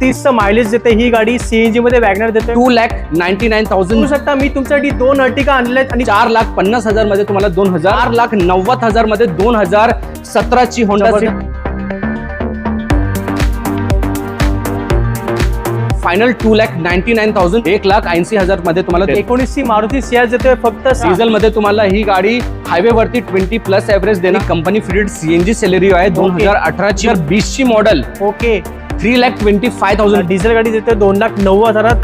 30चं mileage देते ही गाडी, CNG मध्ये वॅगनर देते. 2,99,000 बघू शकता मी तुमच्यासाठी 2 अर्टिगा आणले आहेत आणि 4,50,000 मध्ये तुम्हाला 4,90,000 मध्ये 2017 ची होंडा सिटी. फायनल 2,99,000 1,80,000 मध्ये तुम्हाला 19ची मारुती सियाज देतोय फक्त सीझन मध्ये तुम्हाला ही गाडी हायवे वरती 20+ एव्हरेज देणार. कंपनी फिटेड सीएनजी सेलेरियो आहे 2018 ची 20 ची मॉडेल. ओके 3,25,000 डिझेल गाडी देतोय 2,90,000.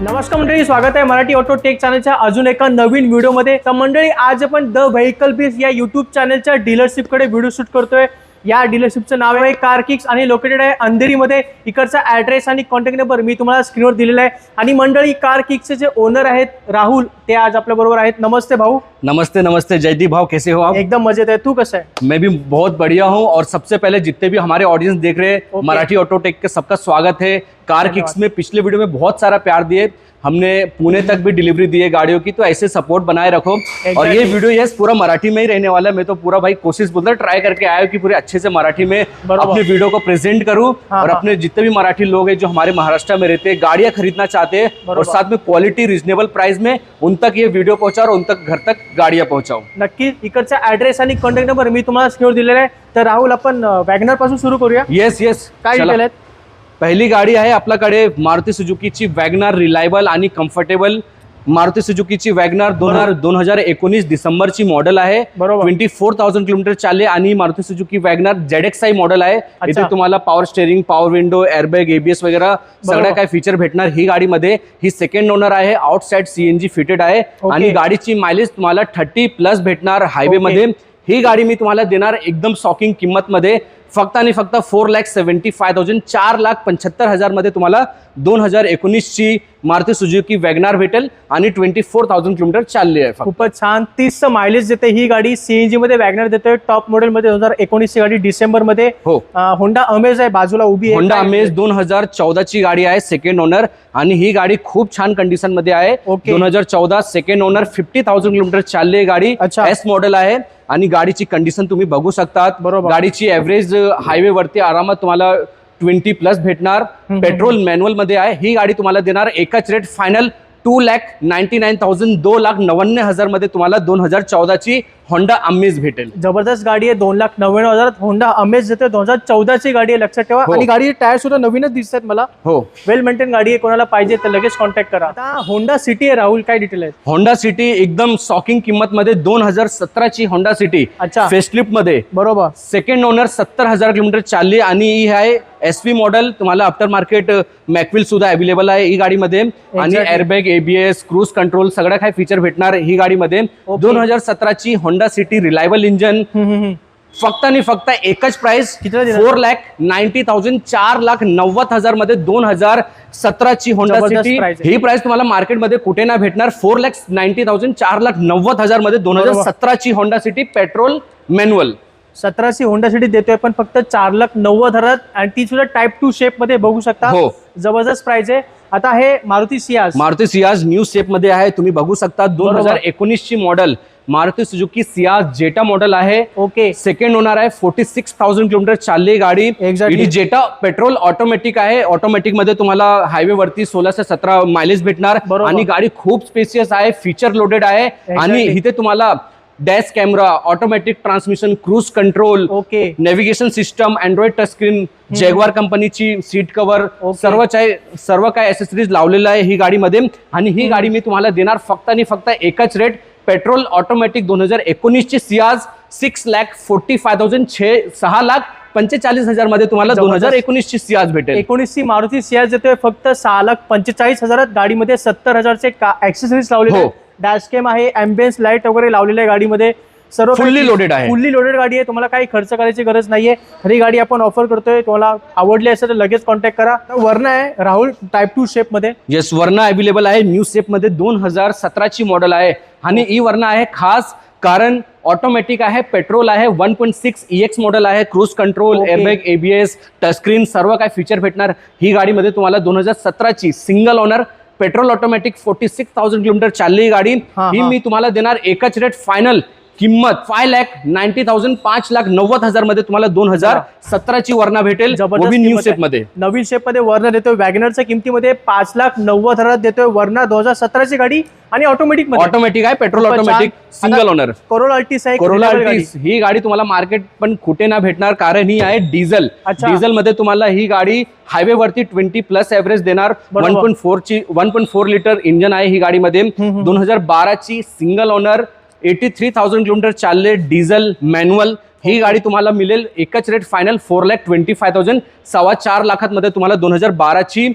नमस्कार मंडळी, स्वागत आहे मराठी ऑटो टेक चॅनलच्या अजून एका नवीन व्हिडिओमध्ये. तर मंडळी, आज आपण द व्हेकल बीज या युट्यूब चॅनलच्या डीलरशिपकडे व्हिडिओ शूट करतोय. या डीलरशिपचं नाव आहे कार किक्स आणि लोकेटेड आहे अंधेरीमध्ये. इकडचा ऍड्रेस आणि कॉन्टॅक्ट नंबर मी तुम्हाला स्क्रीनवर दिलेला आहे. आणि मंडळी, कार किक्सचे जे ओनर आहेत राहुल, ते आज आपल्या बरोबर आहेत. नमस्ते भाऊ. नमस्ते नमस्ते जयदीप भाव, कैसे हो आप? एकदम मजेत आहे. तू कसं आहे? मैं भी बहुत बढ़िया हूँ. और सबसे पहले जितने भी हमारे ऑडियंस देख रहे हैं मराठी ऑटो टेक के सबका स्वागत है. कार किक्स में पिछले वीडियो में बहुत सारा प्यार दिए, हमने पुणे तक भी डिलीवरी दी है गाड़ियों की, तो ऐसे सपोर्ट बनाए रखो. और ये वीडियो यस पूरा मराठी में ही रहने वाला है. मैं तो पूरा भाई कोशिश बोलता ट्राई करके आया कि पूरे अच्छे से मराठी में अपने वीडियो को प्रेजेंट करूं. और अपने जितने भी मराठी लोग हैं जो हमारे महाराष्ट्र में रहते हैं, गाड़ियां खरीदना चाहते हैं और साथ में क्वालिटी रिजनेबल प्राइस में, उन तक ये वीडियो पहुंचाओ और उन तक घर तक गाड़ियां पहुंचाओ. नक्की. इकडचा ऍड्रेस आणि कॉन्टॅक्ट नंबर मी तुम्हाला स्क्रीनवर दिलेला आहे. तर राहुल, आपण वॅगनर पासून सुरू करूया. येस येस, काय डिटेल आहेत? पहिली गाडी आहे आपल्याकडे मारुती सुझुकीची वॅगनर. रिलायबल आणि कम्फर्टेबल मारुती सुझुकीची वॅगनर 2019 डिसेंबरची मॉडेल आहे. 24,000 किलोमीटर चालले. आणि Maruti Suzuki Wagon R ZXi model आहे. इथे तुम्हाला power steering, power window, airbag, ABS वगैरे सगळ्या काय फीचर भेटणार ही गाडीमध्ये. ही सेकंड ओनर आहे. आउटसाइड CNG फिटेड आहे. आणि गाडीची मायलेज तुम्हाला 30+ भेटणार हायवे मध्ये. ही गाडी मी तुम्हाला देणार एकदम शॉकिंग किंमत मध्ये, फक्त आणि फक्त 4,75,000 4,75,000 मध्ये तुम्हाला 2019 ची मारुती सुझुकी वॅगनर भेटेल. आणि 24,000 किलोमीटर चालली आहे. खूपच छान. 30चं मायलेज देते ही गाडी, सीएनजी मध्ये वॅगनर देतोय. टॉप मॉडेल मध्ये 2019 ची गाडी, डिसेंबर मध्ये. होंडा अमेज आहे बाजूला उभी आहे. होंडा अमेज 2014 ची गाडी आहे, सेकंड ओनर. आणि ही गाडी खूप छान कंडिशन मध्ये आहे. 2014 सेकंड ओनर, 50,000 किलोमीटर चालली आहे गाडी. S मॉडेल आहे. आणि गाडीची कंडिशन तुम्ही बघू शकतात. गाडीची एव्हरेज हायवे वरती आरामात तुम्हाला 20+ भेटणार. पेट्रोल मॅन्युअल मध्ये आहे. ही गाडी तुम्हाला देणार एकच रेट फायनल 2,99,000 2,99,000 मध्ये तुम्हाला 2014 ची होंडा अमेज भेटेल. जबरदस्त गाडी आहे. 2,99,000 होंडा अमेज देते. 2014 ची गाडी आहे, लक्षात ठेवा. आणि गाडी टायर सुद्धा नवीनच दिसतात मला. वेल मेंटेन गाडी आहे. कोणाला पाहिजे तर लगेच कॉन्टॅक्ट करा. आता होंडा सिटी आहे राहुल, काय डिटेल आहे? होंडा सिटी एकदम शॉकिंग किंमत मध्ये 2017 ची होंडा सिटी फेसलिफ्ट मध्ये. बरोबर. सेकंड ओनर, 70,000 किलोमीटर चालली. आणि ही आहे SV मॉडेल. तुम्हाला आफ्टर मार्केट मॅकविल सुद्धा अवेलेबल आहे ही गाडीमध्ये. आणि एअरबॅग, ABS, क्रूज कंट्रोल सगळ्या काय फीचर भेटणार ही गाडीमध्ये. 2017 ची होंडा सिटी रिलायबल इंजन. फक्त आणि फक्त एकच प्राइस 4,90,000 4,90,000 मध्ये 2017 ची होंडा सिटी. ही प्राइस तुम्हाला मार्केटमध्ये कुठे ना भेटणार. 4,90,000 4,90,000 मध्ये 2017 ची होंडा सिटी पेट्रोल मॅन्युअल. 17 ची होंडा सिटी देतोय पण फक्त 4,90,000. आणि ती सुद्धा टाइप 2 शेप मध्ये बघू शकता. जबरदस्त प्राइस आहे. आता हे मारुती सियाज न्यू शेप मध्ये आहे. तुम्ही बघू शकता 2019 ची मॉडेल मारुती सुझुकी सियाज जेटा मॉडेल आहे. ओके. सेकंड ओनर आहे. 46,000 किलोमीटर चालली गाडी. जेटा पेट्रोल ऑटोमॅटिक आहे. ऑटोमॅटिक मध्ये तुम्हाला हायवे वरती 16 से 17 मायलेज भेटणार. आणि गाडी खूप स्पेसियस आहे, फीचर लोडेड आहे. आणि इथे तुम्हाला dash camera, automatic transmission, cruise control, navigation system, Android touch screen, Jaguar कंपनीची सीट कव्हर, सर्व काय ऍसेसरीज लावलेलं आहे ही गाडीमध्ये. आणि ही गाडी मी तुम्हाला देणार फक्त आणि फक्त एकच रेट पेट्रोल ऑटोमॅटिक 2019 ची सियाज 6,45,000 6,45,000 मध्ये तुम्हाला 2019 ची सियाज भेटेल. 19 ची मारुती सियाज देतोय फक्त 6,45,000. गाडीमध्ये 70,000चे ऍक्सेसरीज लावलेले. डॅशकॅम आहे, अँबियन्स लाईट वगैरे लावलेले आहे गाडीमध्ये. सर्व फुल्ली लोडेड आहे. फुल्ली लोडेड गाडी आहे. तुम्हाला काही खर्च करायची गरज नाहीये. ही गाडी आपण ऑफर करतोय. तुम्हाला आवडली असेल तर लगेच कॉन्टॅक्ट करा. वरना आहे राहुल टाइप 2 शेप मध्ये. येस, वरना अवेलेबल आहे न्यू शेप मध्ये. 2017 ची मॉडेल आहे. आणि ही वरना आहे खास कारण ऑटोमॅटिक आहे, पेट्रोल आहे, 1.6 EX मॉडेल आहे. Cruise control, airbag, ABS, touch screen सर्व काय फीचर भेटणार ही गाडीमध्ये तुम्हाला. 2017 ची single owner petrol automatic 46,000 kilometre चालली गाडी. ही मी तुम्हाला देणार एकच रेट फायनल किंमत 5,90,000 5,90,000 मध्ये तुम्हाला 2017 ची वर्णा भेटेल, जबरदस्त न्यू किंमत शेप आहे. मध्ये. नवीन शेप मध्ये वर्णा देतोय. वॅगनरच्या किमतीमध्ये 5,90,000 देतोय वर्णा 2017 ची गाडी आणि ऑटोमॅटिक मध्ये. ऑटोमॅटिक आहे, petrol automatic, single owner. Corolla Altis आहे. कोरोला अल्टिस ही गाडी तुम्हाला मार्केट पण कुठे ना भेटणार, कारण ही आहे डिझेल. डिझेल मध्ये तुम्हाला ही गाडी हायवे वरती 20+ एव्हरेज देणार. 1.4 लिटर इंजन आहे ही गाडीमध्ये. 2012 ची सिंगल ओनर, 83,000 किलोमीटर चालले, डिझेल मॅन्युअल. ही गाडी तुम्हाला मिळेल एकच रेट फायनल 4,25,000, 4.25 लाखांमध्ये तुम्हाला 2012 ची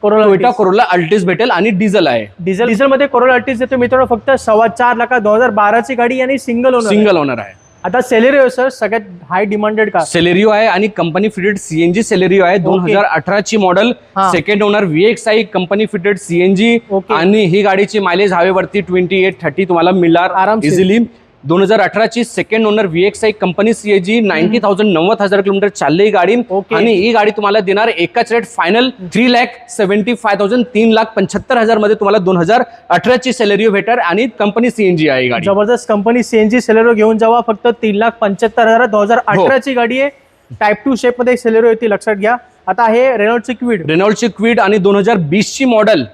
टोयोटा कोरोला अल्टिस भेटेल आणि डिझेल आहे. डिझेल मध्ये कोरोला अल्टिस देतो मित्रांनो फक्त 4.25 लाखात. 2012 ची गाडी आणि सिंगल ओनर आहे. आता सेलेरिओ सर सगळ्यात हाय डिमांडेड का? सेलेरिओ आहे आणि कंपनी फिटेड सीएनजी सेलेरिओ आहे. 2018 ची model, second owner, VXI company fitted CNG. आणि ही गाडीची मायलेज हायवेवरती 28-30 तुम्हाला मिळणार इझिली. 2018 ची second owner, VXI company CNG, 90,000 90,000 kilometre चालली ही गाडी. आणि ही गाडी तुम्हाला देणार एकच रेट फायनल 3,75,000 3,75,000 मध्ये तुम्हाला 2018 ची सेलेरिओ भेटणार आणि कंपनी सीएनजी आहे गाडी. जबरदस्त कंपनी सीएनजी सेलेरिओ घेऊन जावा फक्त 3,75,000. 2018 ची गाडी आहे. टाइप 2 शेप मध्ये सेलेरिओ येते, लक्षात घ्या. आता आहे रेनॉल्डची क्विड आणि 2020 ची मॉडेल.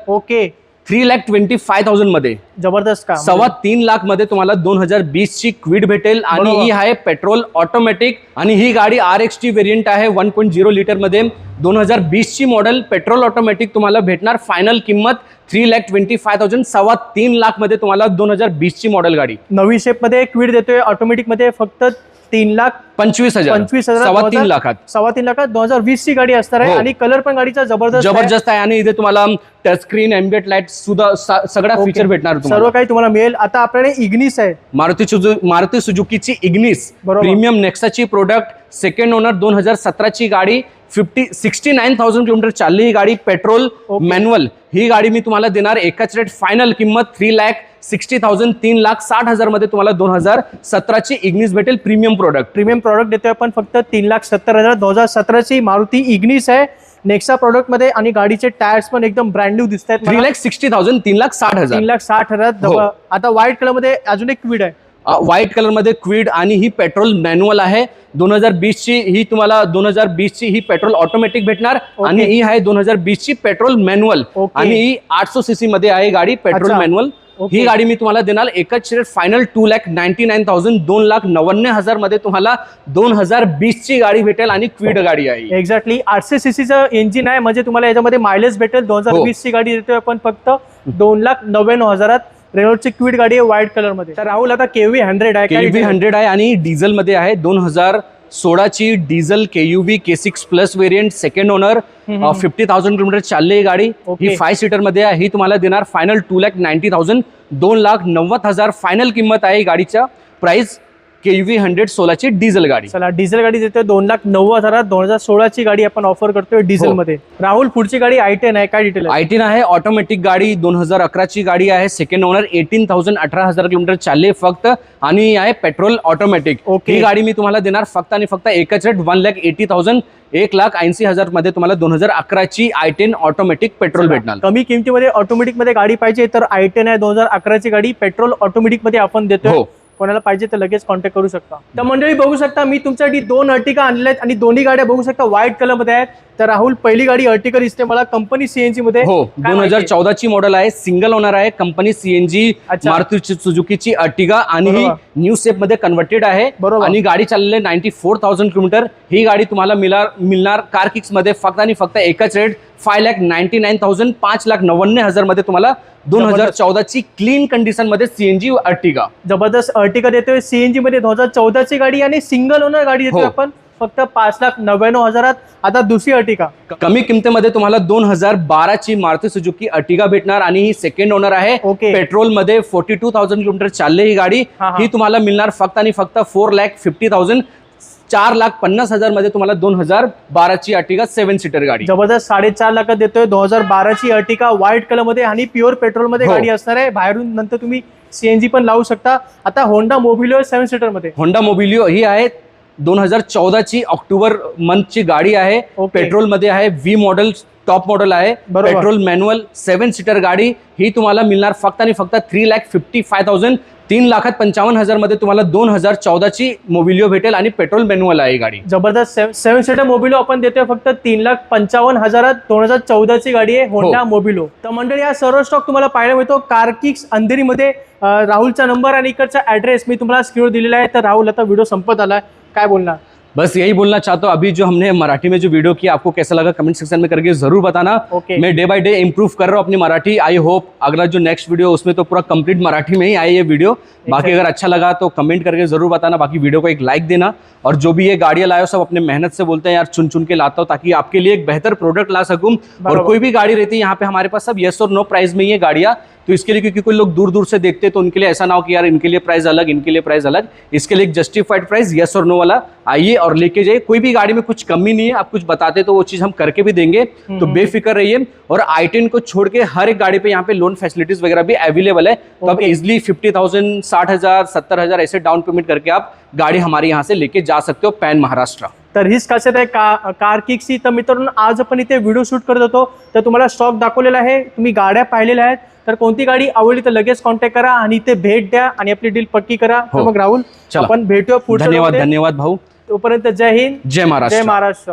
3,25,000 मध्ये. जबरदस्त काम. 3.25 लाख मध्ये तुम्हाला 2020 ची क्विड भेटेल आणि ही आहे पेट्रोल ऑटोमॅटिक. आणि ही गाडी RXT व्हेरियंट आहे 1.0 लिटर मध्ये. 2020 ची मॉडेल, पेट्रोल ऑटोमॅटिक तुम्हाला भेटणार. फायनल किंमत 3,25,000, 3.25 लाख मध्ये तुम्हाला 2020 ची मॉडेल गाडी. नवी शेप मध्ये क्विड देतोय ऑटोमॅटिक मध्ये फक्त 3,25,000, 3.25 लाखात. 3.25 लाखात 2020 ची गाडी असणार आहे. आणि कलर पण गाडीचा जबरदस्त आहे. आणि इथे तुम्हाला टच स्क्रीन, एम्बिएंट लाईट सुद्धा सगळा फीचर भेटणार, सर्व काही तुम्हाला मिळेल. आता आपल्याकडे इग्निस आहे, मारुती सुझुकीची इग्निस प्रीमियम नेक्साची प्रोडक्ट, सेकंड ओनर, 2017 ची गाडी, 69,000 किलोमीटर चालली ही गाडी, पेट्रोल मॅन्युअल. ही गाडी मी तुम्हाला देणार एकच रेट फायनल किंमत 3,60,000 3,60,000 मध्ये तुम्हाला 2017 ची इग्निस भेटेल. प्रीमियम प्रोडक्ट देतोय आपण फक्त 3,70,000. 2017 ची मारुती इग्निस आहे नेक्सा प्रोडक्ट मध्ये. आणि गाडीचे टायर्स पण एकदम ब्रँड न्यू दिसत आहेत. 3,60,000 3,60,000 3,60,000. आता व्हाईट कलर मध्ये अजून एक क्विड आहे, व्हाईट कलर मध्ये क्विड आणि ही पेट्रोल मॅन्युअल आहे. 2020 ची ही तुम्हाला 2020 ची ही पेट्रोल ऑटोमॅटिक भेटणार. आणि ही आहे 2020 ची पेट्रोल मॅन्युअल. आणि ही 800 सीसी मध्ये आहे गाडी, पेट्रोल मॅन्युअल. ही गाडी मी तुम्हाला देणार एकच रेट फायनल 2,99,000 2,99,000 मध्ये तुम्हाला 2020 ची गाडी भेटेल आणि क्विड गाडी आहे. एक्झॅक्टली 800 सीसीचं इंजिन आहे, म्हणजे तुम्हाला याच्यामध्ये मायलेज भेटेल. 2020 ची गाडी देतोय आपण फक्त 2,99,000. रेनॉल्डची क्विड गाडी आहे व्हाईट कलर मध्ये. तर राहुल आता KUV 100 आहे, KUV 100 आहे आणि डिझेल मध्ये आहे. 2016 ची diesel KUV K6 plus variant, second owner, 50,000 kilometre चालली ही गाडी. ही 5 सीटर मध्ये आहे. ही तुम्हाला देणार फायनल 2,90,000 2,90,000 फायनल किंमत आहे गाडीच्या. प्राइस KUV 100 16 ची डिझेल गाडी. चला डिझेल गाडी देतोय 2,90,000. 2016 ची गाडी आपण ऑफर करतोय डिझेल मध्ये. राहुल पुढची गाडी i10 आहे, काय डिटेल आहे? i10 आहे, ऑटोमॅटिक गाडी, 2011 ची गाडी आहे, सेकंड ओनर, 18,000 18,000 किलोमीटर चालले फक्त. आणि आहे पेट्रोल ऑटोमॅटिक. ही गाडी मी तुम्हाला देणार फक्त आणि फक्त एकच रेट 1,80,000 1,80,000 मध्ये तुम्हाला 2011 ची i10 ऑटोमॅटिक पेट्रोल भेटणार. कमी किमतीमध्ये ऑटोमॅटिक मध्ये गाडी पाहिजे तर i10 आहे 2011 ची गाडी, पेट्रोल ऑटोमॅटिक मध्ये आपण देतोय. कोणाला पाहिजे तर लगेच कॉन्टॅक्ट करू शकता. तर मंडळी बघू शकता मी तुमच्यासाठी 2 अर्टिका आणलेल्या आहेत आणि दोन्ही गाड्या बघू शकता व्हाईट कलर मध्ये आहेत. तर राहुल पहिली गाडी अर्टिका दिसते मला कंपनी सीएनजी मध्ये. 2014 ची मॉडेल आहे, सिंगल ओनर आहे, कंपनी सीएनजी मारुती सुझुकीची अर्टिगा आणि ही न्यू शेप मध्ये कन्व्हर्टेड आहे. आणि गाडी चाललेली 94,000 किलोमीटर. ही गाडी तुम्हाला मिळणार कार किक्स मध्ये फक्त आणि फक्त एकच रेट 5,99,000 5,99,000 मध्ये तुम्हाला 2014 ची क्लीन कंडिशन मध्ये सीएनजी अर्टिगा. जबरदस्त अर्टिगा देतोय सीएनजी मध्ये. 2014 ची गाडी आणि सिंगल ओनर गाडी देतोय आपण फक्त 5,99,000. आता दुसरी अर्टिगा कमी किमतीमध्ये तुम्हाला 2012 ची मारुती सुझुकी अर्टिगा भेटणार आणि ही सेकंड ओनर आहे. पेट्रोल मध्ये 42,000 किलोमीटर चालले ही गाडी. ही तुम्हाला मिळणार फक्त आणि फक्त 4,50,000 4,50,000 मध्ये तुम्हाला 2012 ची अर्टिगा 7 सीटर गाडी. जबरदस्त 4.5 लाखात देतोय. 2012 ची अर्टिगा व्हाईट कलर मध्ये आणि प्युअर पेट्रोल मध्ये गाडी असणार आहे. बाहेरून नंतर तुम्ही सीएनजी पण लावू शकता. आता होंडा मोबिलिओ 7 सीटर मध्ये. होंडा मोबिलिओ ही आहे 2014 ची ऑक्टोबर मंथ ची गाडी आहे. पेट्रोल मध्ये आहे, V मॉडेल टॉप मॉडेल आहे. बरोबर. पेट्रोल मॅन्युअल 7 सीटर गाडी ही तुम्हाला मिळणार फक्त आणि फक्त 3,55,000 3,55,000 मध्ये तुम्हाला 2014 ची मोबिलिओ भेटेल आणि पेट्रोल मॅन्युअल आहे ही गाडी. जबरदस्त 7 सीटर मोबिलो आपण देतोय फक्त 3,55,000 2014 ची गाडी आहे होंडा मोबिलो. तर मंडळी हा सर्व स्टॉक तुम्हाला पाहायला मिळतो कारकिक्स अंधेरीमध्ये. राहुलचा नंबर आणि इकडचा ऍड्रेस मी तुम्हाला स्क्रीनवर दिलेला आहे. तर राहुल आता व्हिडिओ संपत आलाय, काय बोलणार? बस यही बोलना चाहता हूँ. अभी जो हमने मराठी में जो वीडियो किया आपको कैसा लगा कमेंट सेक्शन में करके जरूर बताना. Okay. मैं डे बाय डे इंप्रूव कर रहा हूँ अपनी मराठी. आई होप अगला जो नेक्स्ट वीडियो उसमें तो पूरा कंप्लीट मराठी में ही आए ये वीडियो. बाकी अगर अच्छा लगा तो कमेंट करके जरूर बताना. बाकी वीडियो को एक लाइक देना. और जो भी ये गाड़ियाँ लाए हो सब अपने मेहनत से बोलते हैं यार चुन चुन के लाता हूँ ताकि आपके लिए एक बेहतर प्रोडक्ट ला सकूँ. और कोई भी गाड़ी रहती है यहाँ पे हमारे पास सब येस और नो प्राइस में ये गाड़ियाँ. तो इसके लिए क्योंकि कोई लोग दूर दूर से देखते हैं तो उनके लिए ऐसा ना हो कि यार इनके लिए प्राइस अलग इनके लिए प्राइस अलग. इसके लिए एक जस्टिफाइड प्राइस येस और नो वाला आइए और लेके जाइए. कोई भी गाड़ी में कुछ कमी नहीं है. आप कुछ बताते तो वो चीज हम करके भी देंगे. तो बेफिक्र रहिए. और i10 को छोड़ के हर एक गाड़ी पे यहाँ पे लोन फैसिलिटीज वगैरह भी अवेलेबल है. तो आप इजिली 50,000 60,000 70,000 ऐसे डाउन पेमेंट करके आप गाड़ी हमारे यहाँ से लेके जा सकते हो पॅन महाराष्ट्र. तर हीच खासियत आहे कारकिक्सची. तर मित्रांनो आज आपण इथे व्हिडिओ शूट करत होतो तर तुम्हाला स्टॉक दाखवलेला आहे, तुम्ही गाड्या पाहिलेल्या आहेत. तर कोणती गाडी आवडली तर लगेच कॉन्टॅक्ट करा आणि इथे भेट द्या आणि आपली डील पक्की करा. तर मग राहुल आपण भेटूया पुढच्या. धन्यवाद भाऊ. तोपर्यंत जय हिंद जय महाराष्ट्र. जय महाराष्ट्र.